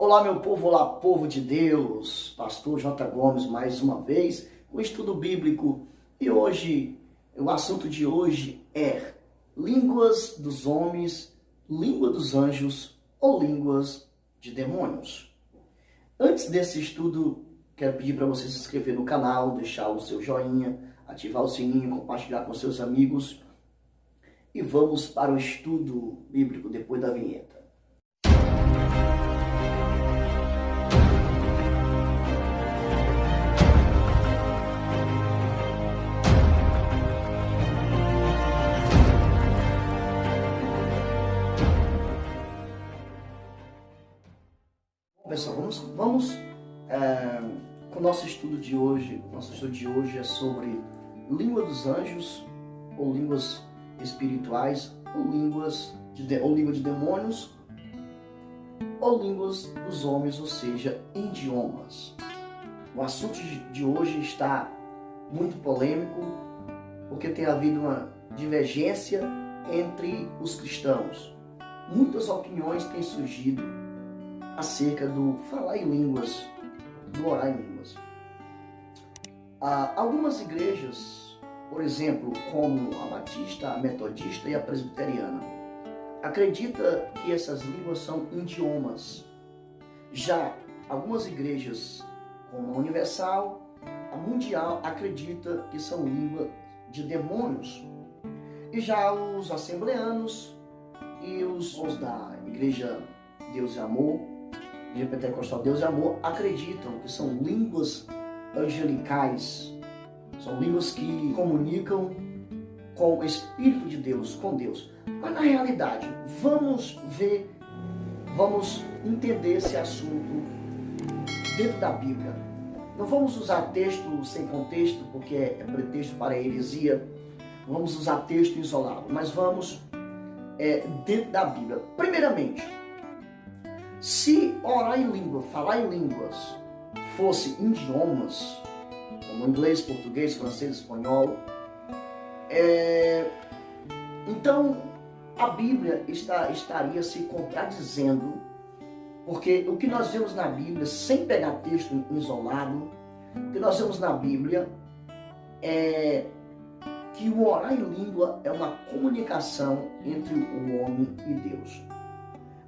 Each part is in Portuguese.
Olá, meu povo, olá, povo de Deus, Pastor J. Gomes, mais uma vez, com estudo bíblico. E hoje, o assunto de hoje é línguas dos homens, língua dos anjos ou línguas de demônios. Antes desse estudo, quero pedir para você se inscrever no canal, deixar o seu joinha, ativar o sininho, compartilhar com seus amigos. E vamos para o estudo bíblico depois da vinheta. Pessoal, vamos com o nosso estudo de hoje. Nosso estudo de hoje é sobre língua dos anjos, ou línguas espirituais, ou língua de demônios, ou línguas dos homens, ou seja, idiomas. O assunto de hoje está muito polêmico, porque tem havido uma divergência entre os cristãos. Muitas opiniões têm surgido acerca do falar em línguas, do orar em línguas. Algumas igrejas, por exemplo, como a Batista, a Metodista e a Presbiteriana, acredita que essas línguas são idiomas. Já algumas igrejas, como a Universal, a Mundial, acredita que são línguas de demônios. E já os assembleanos e os da Igreja Deus e Amor, Igreja Pentecostal Deus e Amor, acreditam que são línguas angelicais, são línguas que comunicam com o Espírito de Deus, com Deus. Mas na realidade, vamos entender esse assunto dentro da Bíblia. Não vamos usar texto sem contexto, porque é pretexto para a heresia. Vamos usar texto isolado, mas vamos dentro da Bíblia. Primeiramente, se orar em língua, falar em línguas, fosse idiomas, como inglês, português, francês, espanhol, então a Bíblia estaria se contradizendo, porque o que nós vemos na Bíblia, sem pegar texto isolado, o que nós vemos na Bíblia é que o orar em língua é uma comunicação entre o homem e Deus.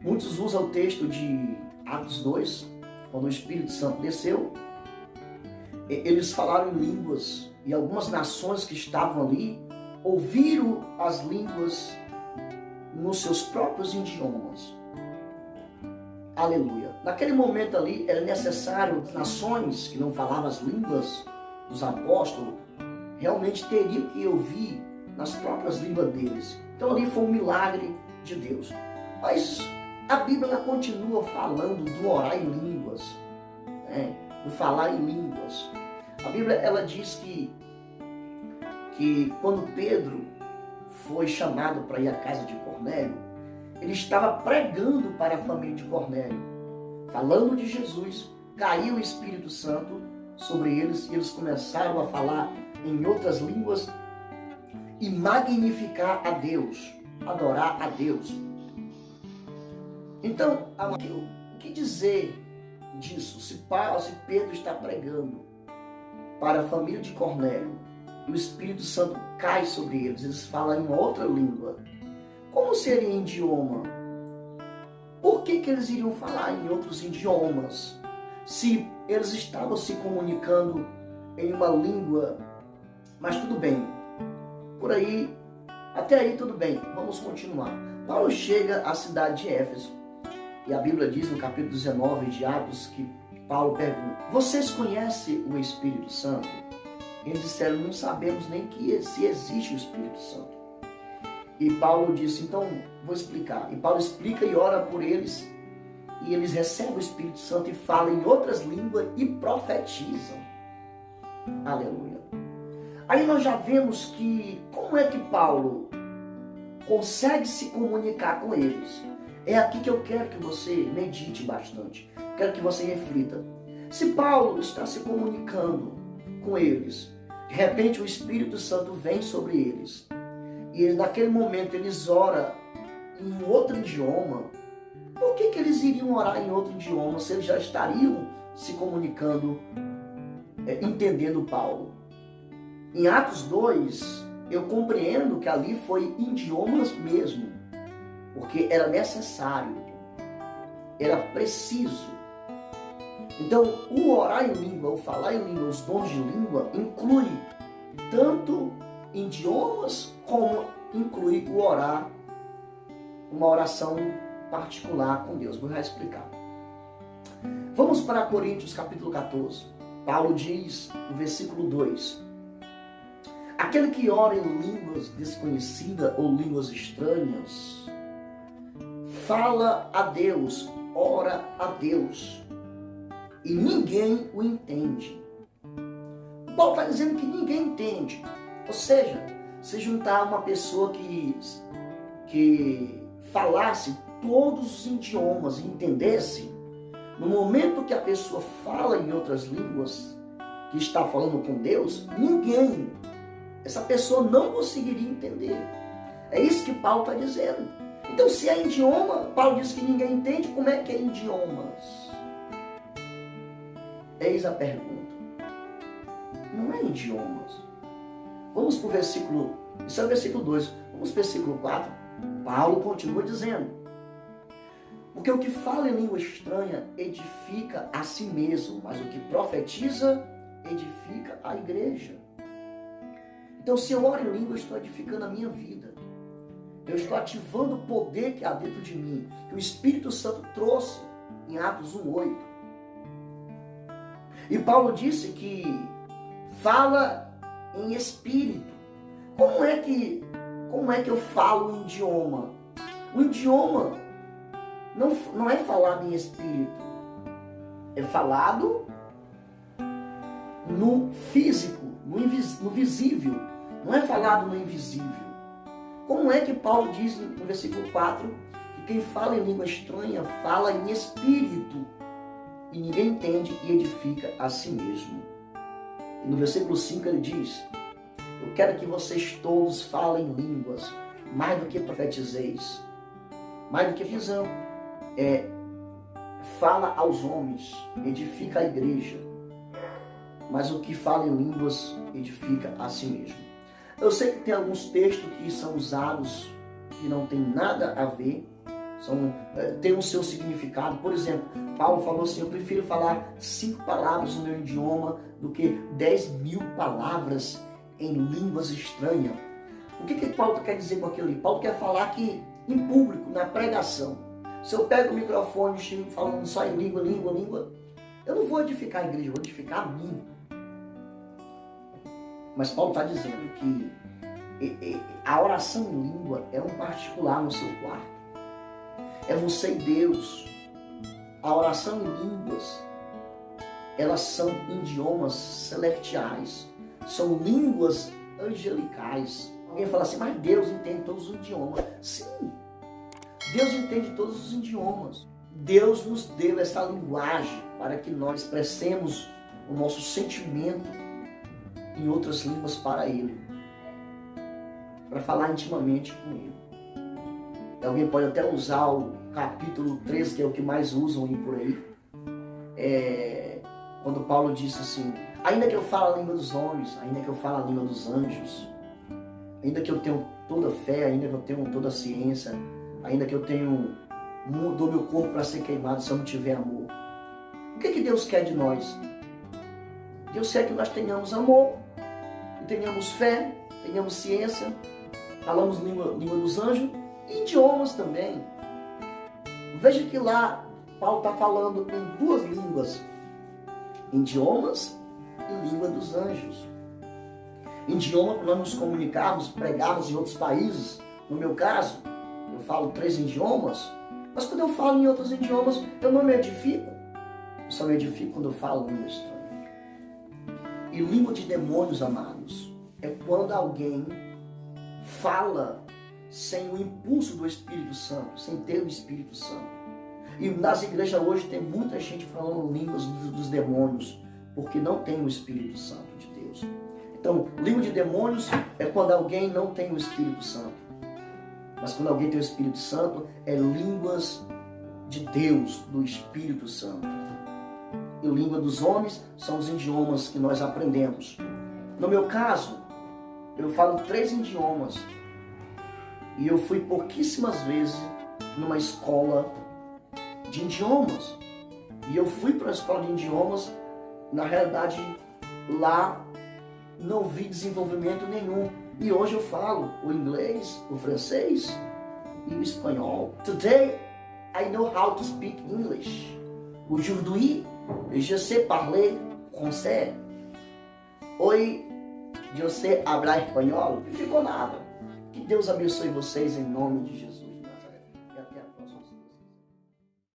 Muitos usam o texto de Atos 2, quando o Espírito Santo desceu. Eles falaram em línguas e algumas nações que estavam ali ouviram as línguas nos seus próprios idiomas. Aleluia. Naquele momento ali era necessário as nações que não falavam as línguas dos apóstolos realmente teriam que ouvir nas próprias línguas deles. Então ali foi um milagre de Deus. Mas a Bíblia continua falando do orar em línguas, do falar em línguas. A Bíblia ela diz que quando Pedro foi chamado para ir à casa de Cornélio, ele estava pregando para a família de Cornélio, falando de Jesus. Caiu o Espírito Santo sobre eles e eles começaram a falar em outras línguas e magnificar a Deus, adorar a Deus. Então, o que dizer disso? Se Pedro está pregando para a família de Cornélio e o Espírito Santo cai sobre eles, eles falam em uma outra língua, como seria em idioma? Por que eles iriam falar em outros idiomas se eles estavam se comunicando em uma língua? Mas tudo bem, até aí tudo bem, vamos continuar. Paulo chega à cidade de Éfeso e a Bíblia diz no capítulo 19 de Atos que Paulo pergunta: vocês conhecem o Espírito Santo? Eles disseram: não sabemos nem se existe o Espírito Santo. E Paulo disse: então vou explicar. E Paulo explica e ora por eles, e eles recebem o Espírito Santo e falam em outras línguas e profetizam. Aleluia. Aí nós já vemos que como é que Paulo consegue se comunicar com eles. É aqui que eu quero que você medite bastante. Quero que você reflita. Se Paulo está se comunicando com eles, de repente o Espírito Santo vem sobre eles, e naquele momento eles oram em outro idioma, Por que eles iriam orar em outro idioma se eles já estariam se comunicando, entendendo Paulo? Em Atos 2, eu compreendo que ali foi idiomas mesmo, porque era necessário, era preciso. Então, o orar em língua, o falar em língua, os dons de língua, inclui tanto idiomas como inclui o orar, uma oração particular com Deus. Vou já explicar. Vamos para Coríntios capítulo 14. Paulo diz no versículo 2: aquele que ora em línguas desconhecidas ou línguas estranhas, fala a Deus, ora a Deus, e ninguém o entende. Paulo está dizendo que ninguém entende. Ou seja, se juntar uma pessoa que falasse todos os idiomas e entendesse, no momento que a pessoa fala em outras línguas, que está falando com Deus, essa pessoa não conseguiria entender. É isso que Paulo está dizendo. Então, se é idioma, Paulo diz que ninguém entende, como é que é idiomas? Eis a pergunta. Não é idiomas. Vamos para o versículo, isso é o versículo 2, vamos para o versículo 4. Paulo continua dizendo: porque o que fala em língua estranha edifica a si mesmo, mas o que profetiza edifica a igreja. Então, se eu oro em língua, eu estou edificando a minha vida. Eu estou ativando o poder que há dentro de mim, que o Espírito Santo trouxe em Atos 1:8. E Paulo disse que fala em espírito. Como é que eu falo um idioma? O idioma não é falado em espírito. É falado no físico, no visível. Não é falado no invisível. Como é que Paulo diz no versículo 4 que quem fala em língua estranha fala em espírito e ninguém entende e edifica a si mesmo? E no versículo 5 ele diz: eu quero que vocês todos falem línguas, mais do que profetizeis, mais do que visão. Fala aos homens, edifica a igreja, mas o que fala em línguas edifica a si mesmo. Eu sei que tem alguns textos que são usados que não tem nada a ver, tem o seu significado. Por exemplo, Paulo falou assim: eu prefiro falar 5 palavras no meu idioma do que 10.000 palavras em línguas estranhas. O que Paulo quer dizer com aquilo ali? Paulo quer falar que em público, na pregação, se eu pego o microfone e estiver falando só em língua, eu não vou edificar a igreja, eu vou edificar a mim. Mas Paulo está dizendo que a oração em língua é um particular no seu quarto. É você e Deus. A oração em línguas, elas são idiomas celestiais. São línguas angelicais. Alguém fala assim: mas Deus entende todos os idiomas. Sim, Deus entende todos os idiomas. Deus nos deu essa linguagem para que nós expressemos o nosso sentimento em outras línguas para Ele, para falar intimamente com Ele. Alguém pode até usar o capítulo 13, que é o que mais usam aí por aí, quando Paulo disse assim: ainda que eu fale a língua dos homens, ainda que eu fale a língua dos anjos, ainda que eu tenha toda a fé, ainda que eu tenha toda a ciência, ainda que eu dou meu corpo para ser queimado, se eu não tiver amor. O que Deus quer de nós? Deus quer que nós tenhamos amor, que tenhamos fé, tenhamos ciência, falamos língua dos anjos e idiomas também. Veja que lá Paulo está falando em 2 línguas: idiomas e língua dos anjos. Idioma para nós nos comunicarmos, pregarmos em outros países. No meu caso, eu falo 3 idiomas, mas quando eu falo em outros idiomas, eu não me edifico. Eu só me edifico quando eu falo língua estranha. E língua de demônios, amados, é quando alguém fala sem o impulso do Espírito Santo, sem ter o Espírito Santo. E nas igrejas hoje tem muita gente falando línguas dos demônios, porque não tem o Espírito Santo de Deus. Então, língua de demônios é quando alguém não tem o Espírito Santo. Mas quando alguém tem o Espírito Santo, é línguas de Deus, do Espírito Santo. E língua dos homens são os idiomas que nós aprendemos. No meu caso, eu falo 3 idiomas. E eu fui pouquíssimas vezes numa escola de idiomas. E eu fui para a escola de idiomas, na realidade, lá não vi desenvolvimento nenhum. E hoje eu falo o inglês, o francês e o espanhol. Today, I know how to speak English. Aujourd'hui, je sais parler français. Hoje, eu sei falar espanhol. Não ficou nada. Que Deus abençoe vocês em nome de Jesus.